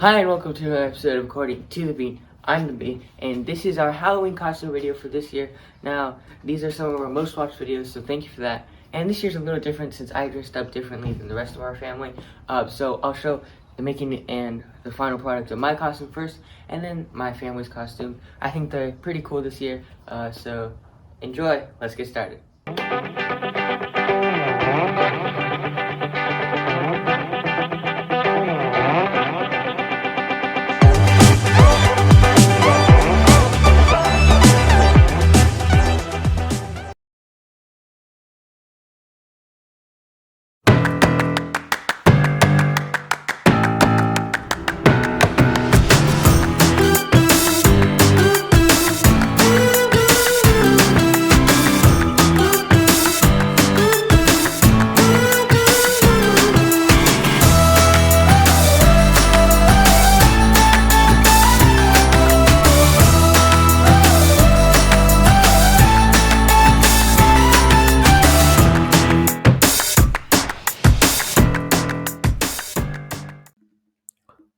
Hi and welcome to another episode of According to the Bean. I'm the Bean, and this is our Halloween costume video for this year. Now, these are some of our most watched videos, so thank you for that. And this year's a little different since I dressed up differently than the rest of our family. So I'll show the making and the final product of my costume first, and then my family's costume. I think they're pretty cool this year, so enjoy. Let's get started.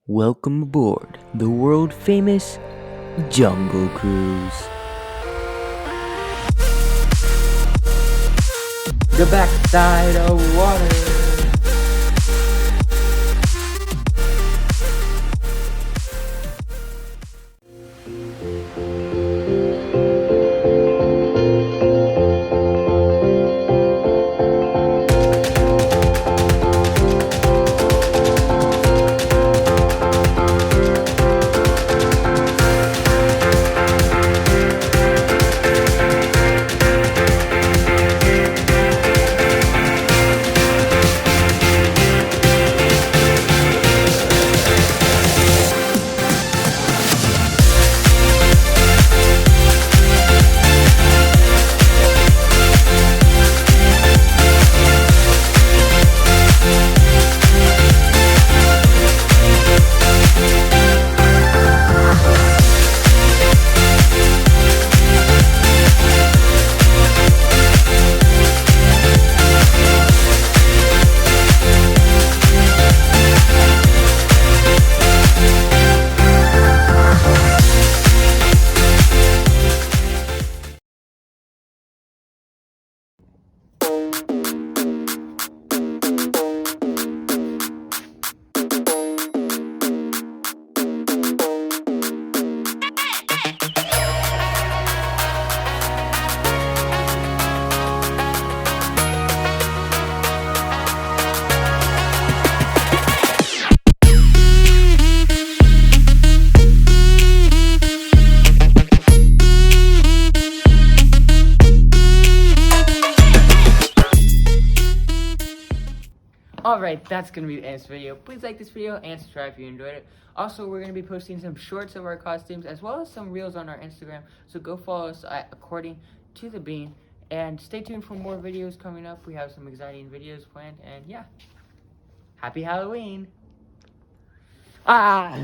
Welcome aboard the world-famous Jungle Cruise. The backside of water. Alright, that's going to be the end of this video. Please like this video and subscribe if you enjoyed it. Also, we're going to be posting some shorts of our costumes as well as some reels on our Instagram. So go follow us at According to the Bean. And stay tuned for more videos coming up. We have some exciting videos planned. And yeah, happy Halloween. Ah!